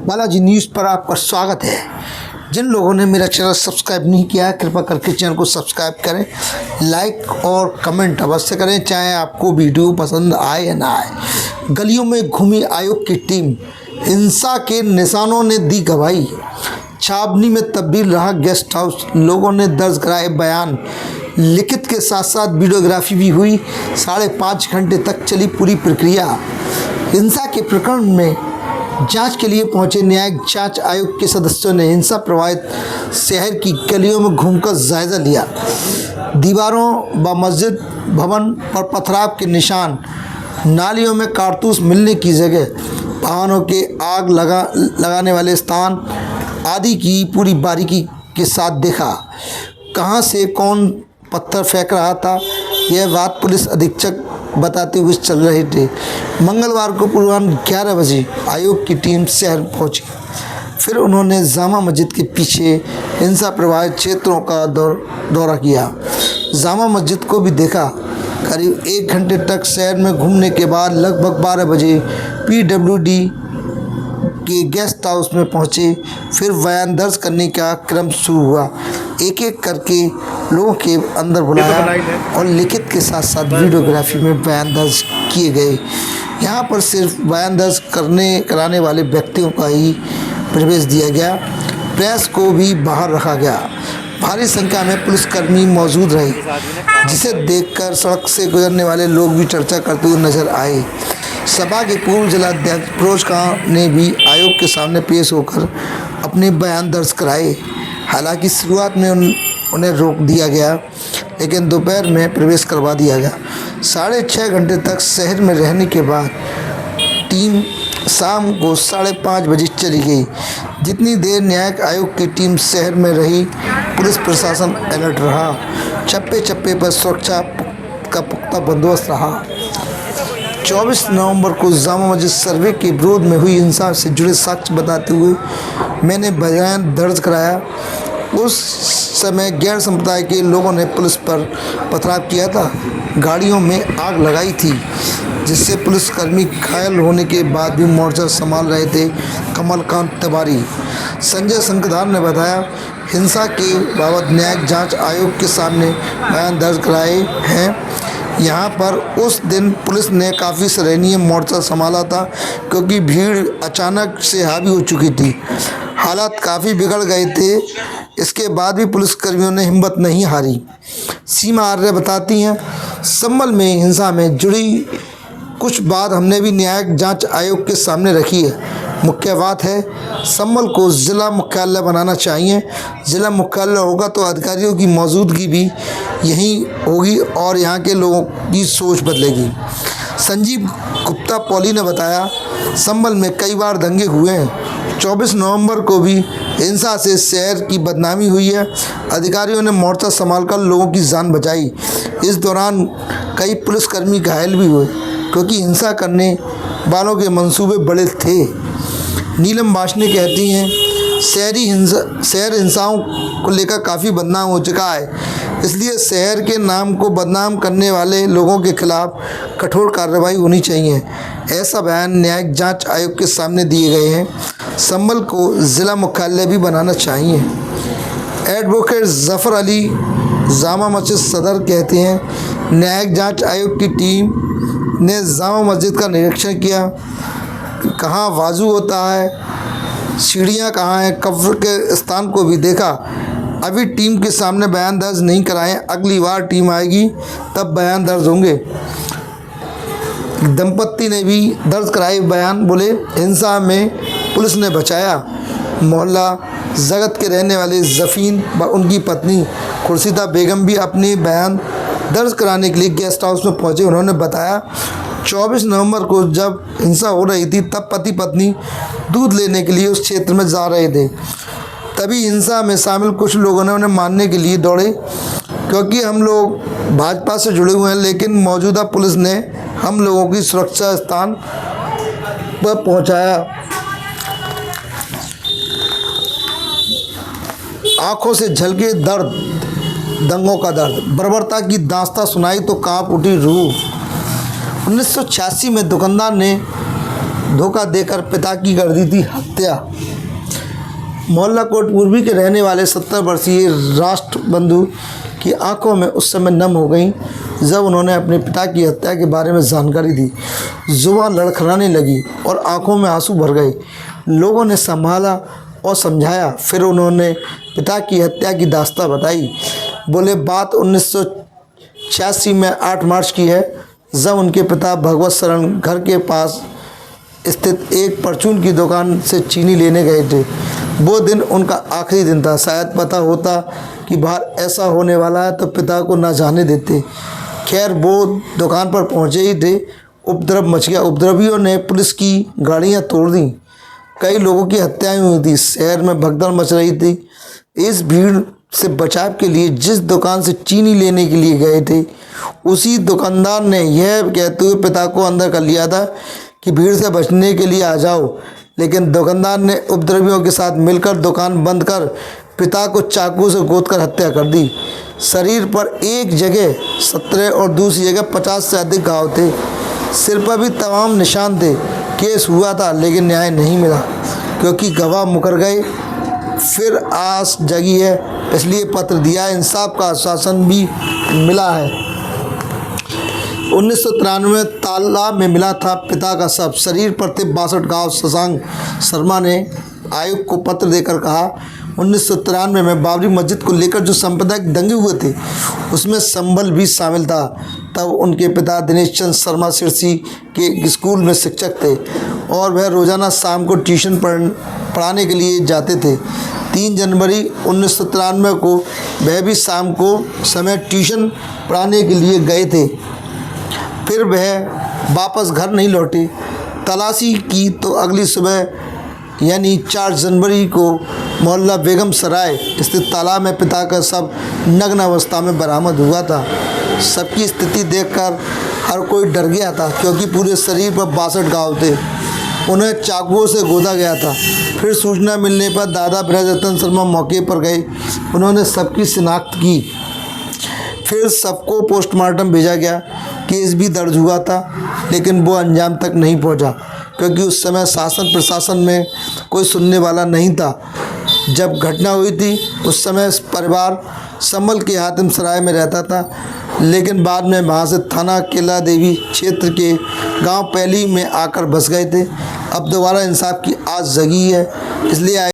Balaji news पर आपका स्वागत है। जिन लोगों ने मेरा चैनल सब्सक्राइब नहीं किया है, कृपया करके चैनल को सब्सक्राइब करें, लाइक और कमेंट अवश्य करें, चाहे आपको वीडियो पसंद आए या ना आए। गलियों में घूमी आयोग की टीम, हिंसा के निशानों ने दी गवाही। छावनी में तब्दील रहा गेस्ट हाउस, लोगों ने दर्ज कराए बयान। लिखित के साथ साथ वीडियोग्राफी भी हुई। 5.5 घंटे तक चली पूरी प्रक्रिया। हिंसा के प्रकरण में जांच के लिए पहुंचे न्यायिक जांच आयोग के सदस्यों ने हिंसा प्रभावित शहर की गलियों में घूमकर जायजा लिया। दीवारों व मस्जिद भवन पर पथराव के निशान, नालियों में कारतूस मिलने की जगह, वाहनों के आग लगाने वाले स्थान आदि की पूरी बारीकी के साथ देखा। कहां से कौन पत्थर फेंक रहा था, यह बात पुलिस अधीक्षक बताते हुए चल रहे थे। मंगलवार को पूर्वाह्न 11 बजे आयोग की टीम शहर पहुंची। फिर उन्होंने जामा मस्जिद के पीछे हिंसा प्रभावित क्षेत्रों का दौरा किया। जामा मस्जिद को भी देखा। करीब 1 घंटे तक शहर में घूमने के बाद लगभग 12 बजे PWD के गेस्ट हाउस में पहुंचे। फिर बयान दर्ज करने का क्रम शुरू हुआ। एक एक करके लोगों के अंदर बुलाया और लिखित के साथ साथ वीडियोग्राफी में बयान दर्ज किए गए। यहाँ पर सिर्फ बयान दर्ज कराने वाले व्यक्तियों का ही प्रवेश दिया गया। प्रेस को भी बाहर रखा गया। भारी संख्या में पुलिसकर्मी मौजूद रहे, जिसे देखकर सड़क से गुजरने वाले लोग भी चर्चा करते हुए नजर आए। सभा के पूर्व जिलाध्यक्ष फिरोज खां ने भी आयोग के सामने पेश होकर अपने बयान दर्ज कराए। हालांकि शुरुआत में उन्हें रोक दिया गया, लेकिन दोपहर में प्रवेश करवा दिया गया। 6.5 घंटे तक शहर में रहने के बाद टीम शाम को 5:30 बजे चली गई। जितनी देर न्यायिक आयोग की टीम शहर में रही, पुलिस प्रशासन अलर्ट रहा। चप्पे चप्पे पर सुरक्षा का पुख्ता बंदोबस्त रहा। 24 नवंबर को जामा मस्जिद सर्वे के विरोध में हुई हिंसा से जुड़े साक्ष्य बताते हुए मैंने बयान दर्ज कराया। उस समय गैर संप्रदाय के लोगों ने पुलिस पर पथराव किया था, गाड़ियों में आग लगाई थी, जिससे पुलिसकर्मी घायल होने के बाद भी मोर्चा संभाल रहे थे। कमलकांत तिवारी, संजय शंकरधार ने बताया, हिंसा के बाबत न्यायिक जांच आयोग के सामने बयान दर्ज कराए हैं। यहाँ पर उस दिन पुलिस ने काफ़ी सराहनीय मोर्चा संभाला था, क्योंकि भीड़ अचानक से हावी हो चुकी थी। हालात काफ़ी बिगड़ गए थे। इसके बाद भी पुलिसकर्मियों ने हिम्मत नहीं हारी। सीमा आर्य बताती हैं, संभल में हिंसा में जुड़ी कुछ बात हमने भी न्यायिक जांच आयोग के सामने रखी है। मुख्य बात है, संभल को ज़िला मुख्यालय बनाना चाहिए। ज़िला मुख्यालय होगा तो अधिकारियों की मौजूदगी भी यहीं होगी और यहाँ के लोगों की सोच बदलेगी। संजीव गुप्ता पॉली ने बताया, संभल में कई बार दंगे हुए हैं। 24 नवंबर को भी हिंसा से शहर की बदनामी हुई है। अधिकारियों ने मोर्चा संभालकर लोगों की जान बचाई। इस दौरान कई पुलिसकर्मी घायल भी हुए, क्योंकि हिंसा करने वालों के मंसूबे बड़े थे। नीलम वासने कहती हैं, शहर हिंसाओं को लेकर काफ़ी बदनाम हो चुका है, इसलिए शहर के नाम को बदनाम करने वाले लोगों के खिलाफ कठोर कार्रवाई होनी चाहिए। ऐसा बयान न्यायिक जांच आयोग के सामने दिए गए हैं। संभल को ज़िला मुख्यालय भी बनाना चाहिए। एडवोकेट जफ़र अली, जामा मस्जिद सदर, कहते हैं, न्यायिक जांच आयोग की टीम ने जामा मस्जिद का निरीक्षण किया। कहाँ वाजू होता है, सीढ़ियाँ कहाँ हैं, कब्र के स्थान को भी देखा। अभी टीम के सामने बयान दर्ज नहीं कराए, अगली बार टीम आएगी तब बयान दर्ज होंगे। दंपत्ति ने भी दर्ज कराए बयान, बोले, हिंसा में पुलिस ने बचाया। मोहल्ला जगत के रहने वाले जफ़ीन व उनकी पत्नी खुर्शीदा बेगम भी अपने बयान दर्ज कराने के लिए गेस्ट हाउस में पहुंचे। उन्होंने बताया, 24 नवंबर को जब हिंसा हो रही थी, तब पति पत्नी दूध लेने के लिए उस क्षेत्र में जा रहे थे। तभी हिंसा में शामिल कुछ लोगों ने उन्हें मारने के लिए दौड़े। क्योंकि हम लोग भाजपा से जुड़े हुए हैं, लेकिन मौजूदा पुलिस ने हम लोगों की सुरक्षा स्थान पर पहुंचाया। आंखों से झलके दर्द, दंगों का दर्द, बर्बरता की दास्तां सुनाई तो कांप उठी रूह। 1986 में दुकानदार ने धोखा देकर पिता की कर दी थी हत्या। मोहल्ला कोट पूर्वी के रहने वाले 70 वर्षीय राष्ट्रबंधु की आंखों में उस समय नम हो गई जब उन्होंने अपने पिता की हत्या के बारे में जानकारी दी। जुबान लड़खड़ाने लगी और आंखों में आंसू भर गए। लोगों ने संभाला और समझाया। फिर उन्होंने पिता की हत्या की दास्तां बताई। बोले, बात 1986 में 8 मार्च की है, जब उनके पिता भगवत शरण घर के पास स्थित एक परचून की दुकान से चीनी लेने गए थे। वो दिन उनका आखिरी दिन था। शायद पता होता कि बाहर ऐसा होने वाला है तो पिता को ना जाने देते। खैर, वो दुकान पर पहुंचे ही थे, उपद्रव मच गया। उपद्रवियों ने पुलिस की गाड़ियां तोड़ दी। कई लोगों की हत्याएं हुई थी। शहर में भगदड़ मच रही थी। इस भीड़ से बचाव के लिए जिस दुकान से चीनी लेने के लिए गए थे, उसी दुकानदार ने यह कहते हुए पिता को अंदर कर लिया था कि भीड़ से बचने के लिए आ जाओ। लेकिन दुकानदार ने उपद्रवियों के साथ मिलकर दुकान बंद कर पिता को चाकू से गोदकर हत्या कर दी। शरीर पर एक जगह 17 और दूसरी जगह 50 से अधिक घाव थे। सिर पर भी तमाम निशान थे। केस हुआ था लेकिन न्याय नहीं मिला क्योंकि गवाह मुकर गए। फिर आस जगी है, इसलिए पत्र दिया। इंसाफ का आश्वासन भी मिला है। 1993 में तालाब में मिला था पिता का शव। शरीर पर थे 62 घाव। शशांक शर्मा ने आयोग को पत्र देकर कहा, 1993 में बाबरी मस्जिद को लेकर जो सांप्रदायिक दंगे हुए थे उसमें संभल भी शामिल था। तब उनके पिता दिनेश चंद्र शर्मा सिरसी के स्कूल में शिक्षक थे और वह रोज़ाना शाम को ट्यूशन पढ़ाने के लिए जाते थे। 3 जनवरी 1993 को वह भी शाम को समय ट्यूशन पढ़ाने के लिए गए थे। फिर वह वापस घर नहीं लौटे। तलाशी की तो अगली सुबह यानी 4 जनवरी को मोहल्ला बेगम सराय स्थित तालाब में पिता का शव नग्न अवस्था में बरामद हुआ था। सबकी स्थिति देखकर हर कोई डर गया था क्योंकि पूरे शरीर पर 62 घाव थे। उन्हें चाकुओं से गोदा गया था। फिर सूचना मिलने पर दादा ब्रजरतन शर्मा मौके पर गए। उन्होंने सबकी शिनाख्त की। फिर सबको पोस्टमार्टम भेजा गया। केस भी दर्ज हुआ था लेकिन वो अंजाम तक नहीं पहुंचा क्योंकि उस समय शासन प्रशासन में कोई सुनने वाला नहीं था। जब घटना हुई थी उस समय परिवार संभल के हातिम सराय में रहता था, लेकिन बाद में वहाँ से थाना केला देवी क्षेत्र के गांव पैली में आकर बस गए थे। अब दोबारा इंसाफ की आस जगी है, इसलिए